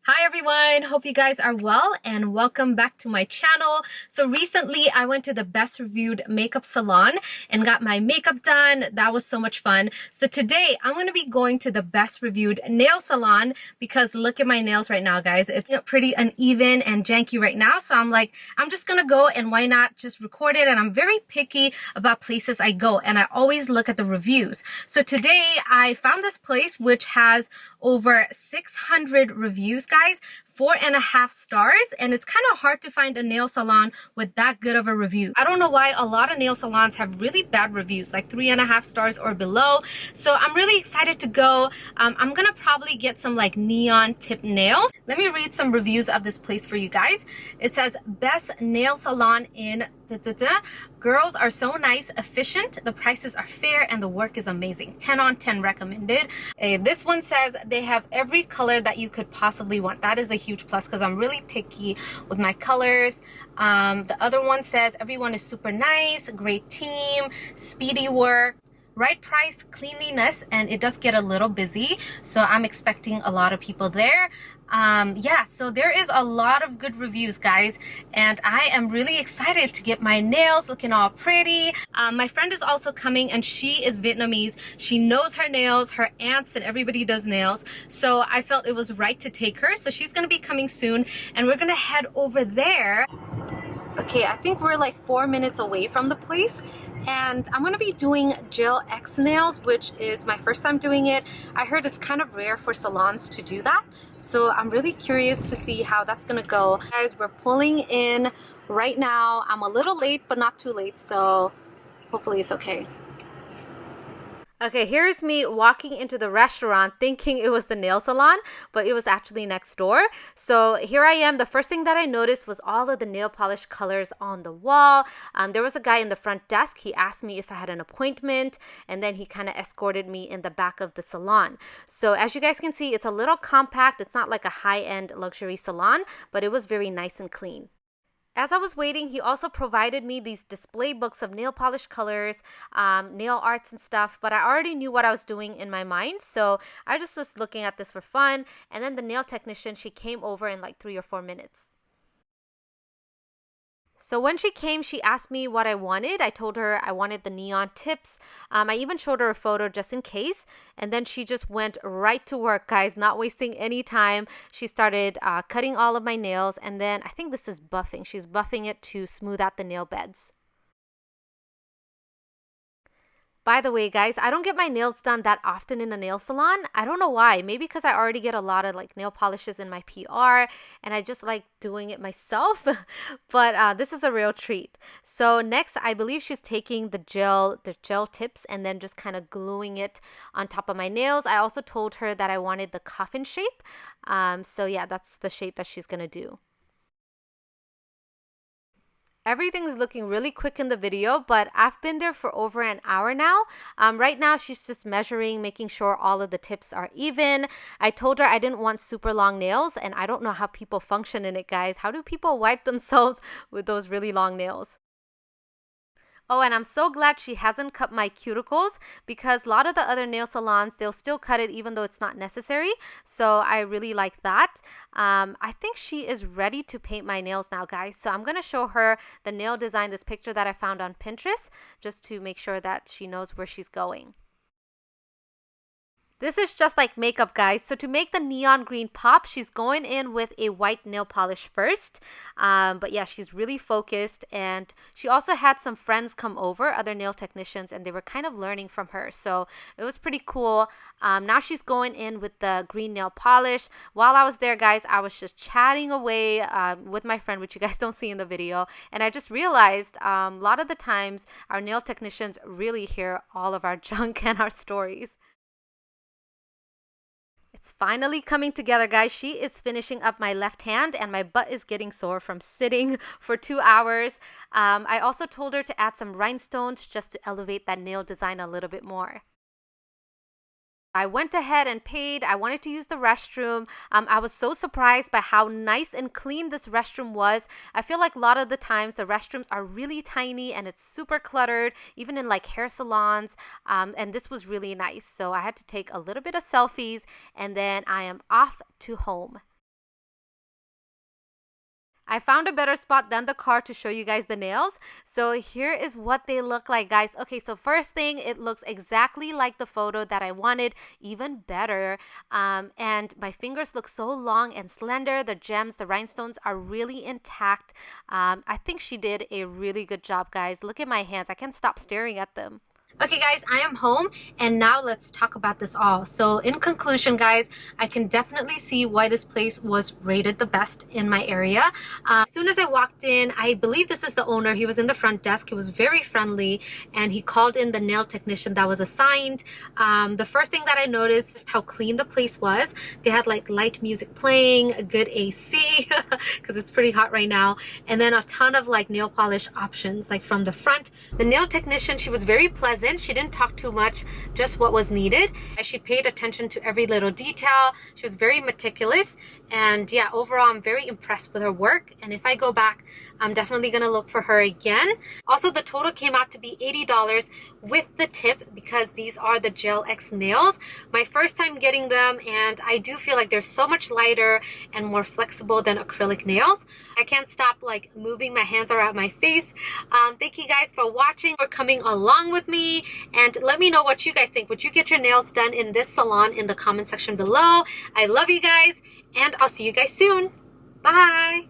Hi everyone, hope you guys are well and welcome back to my channel. So recently I went to the best reviewed makeup salon and got my makeup done. That was so much fun. So today I'm going to be going to the best reviewed nail salon because look at my nails right now, guys. It's pretty uneven and janky right now. So I'm just going to go and why not just record it. And I'm very picky about places I go and I always look at the reviews. So today I found this place which has over 600 reviews, guys, 4.5 stars, and it's kind of hard to find a nail salon with that good of a review. I don't know why a lot of nail salons have really bad reviews, like 3.5 stars or below. So I'm really excited to go. I'm gonna probably get some like neon tip nails. Let me read some reviews of this place for you guys. It says best nail salon in girls are so nice, efficient, the prices are fair, and the work is amazing. 10 on 10 recommended. This one says they have every color that you could possibly want. That is a huge plus because I'm really picky with my colors. The other one says everyone is super nice, great team, speedy work, right price, cleanliness, and it does get a little busy, so I'm expecting a lot of people there. Yeah, so there is a lot of good reviews, guys, and I am really excited to get my nails looking all pretty. My friend is also coming and she is Vietnamese. She knows her nails, her aunts and everybody does nails, so I felt it was right to take her. So she's gonna be coming soon and we're gonna head over there. Okay, I think we're like 4 minutes away from the place and I'm gonna be doing gel X nails, which is my first time doing it. I heard it's kind of rare for salons to do that, so I'm really curious to see how that's gonna go. Guys, we're pulling in right now. I'm a little late, but not too late, so hopefully it's okay. Okay, here's me walking into the restaurant thinking it was the nail salon, but it was actually next door. So here I am. The first thing that I noticed was all of the nail polish colors on the wall. There was a guy in the front desk. He asked me if I had an appointment, and then he kind of escorted me in the back of the salon. So as you guys can see, it's a little compact. It's not like a high-end luxury salon, but it was very nice and clean. As I was waiting, he also provided me these display books of nail polish colors, nail arts and stuff, but I already knew what I was doing in my mind, so I just was looking at this for fun. And then the nail technician, she came over in like 3 or 4 minutes. So when she came, she asked me what I wanted. I told her I wanted the neon tips. I even showed her a photo just in case. And then she just went right to work, guys, not wasting any time. She started cutting all of my nails. And then I think this is buffing. She's buffing it to smooth out the nail beds. By the way, guys, I don't get my nails done that often in a nail salon. I don't know why. Maybe because I already get a lot of like nail polishes in my PR and I just like doing it myself. But this is a real treat. So next, I believe she's taking the gel tips and then just kind of gluing it on top of my nails. I also told her that I wanted the coffin shape. So yeah, that's the shape that she's gonna do. Everything's looking really quick in the video, but I've been there for over an hour now. Right now, she's just measuring, making sure all of the tips are even. I told her I didn't want super long nails, and I don't know how people function in it, guys. How do people wipe themselves with those really long nails? Oh, and I'm so glad she hasn't cut my cuticles because a lot of the other nail salons, they'll still cut it even though it's not necessary. So I really like that. I think she is ready to paint my nails now, guys. So I'm going to show her the nail design, this picture that I found on Pinterest, just to make sure that she knows where she's going. This is just like makeup, guys. So to make the neon green pop, she's going in with a white nail polish first. But yeah, she's really focused. And she also had some friends come over, other nail technicians, and they were kind of learning from her. So it was pretty cool. Now she's going in with the green nail polish. While I was there, guys, I was just chatting away with my friend, which you guys don't see in the video. And I just realized a lot of the times our nail technicians really hear all of our junk and our stories. It's finally coming together, guys. She is finishing up my left hand and my butt is getting sore from sitting for 2 hours. I also told her to add some rhinestones just to elevate that nail design a little bit more. I went ahead and paid. I wanted to use the restroom. I was so surprised by how nice and clean this restroom was. I feel like a lot of the times the restrooms are really tiny and it's super cluttered, even in like hair salons. And this was really nice. So I had to take a little bit of selfies and then I am off to home. I found a better spot than the car to show you guys the nails. So here is what they look like, guys. Okay, so first thing, it looks exactly like the photo that I wanted, even better. And my fingers look so long and slender. The gems, the rhinestones are really intact. I think she did a really good job, guys. Look at my hands. I can't stop staring at them. Okay guys, I am home and now let's talk about this all. So in conclusion guys, I can definitely see why this place was rated the best in my area. As soon as I walked in, I believe this is the owner. He was in the front desk. He was very friendly and he called in the nail technician that was assigned. The first thing that I noticed is how clean the place was. They had like light music playing, a good AC because it's pretty hot right now, and then a ton of like nail polish options like from the front. The nail technician, she was very pleasant. She didn't talk too much, just what was needed. She paid attention to every little detail. She was very meticulous, and yeah, overall I'm very impressed with her work, and if I go back, I'm definitely gonna look for her again. Also, the total came out to be $80 with the tip because these are the Gel X nails. My first time getting them, and I do feel like they're so much lighter and more flexible than acrylic nails. I can't stop like moving my hands around my face. Thank you guys for watching, for coming along with me, and let me know what you guys think. Would you get your nails done in this salon in the comment section below? I love you guys, and I'll see you guys soon. Bye!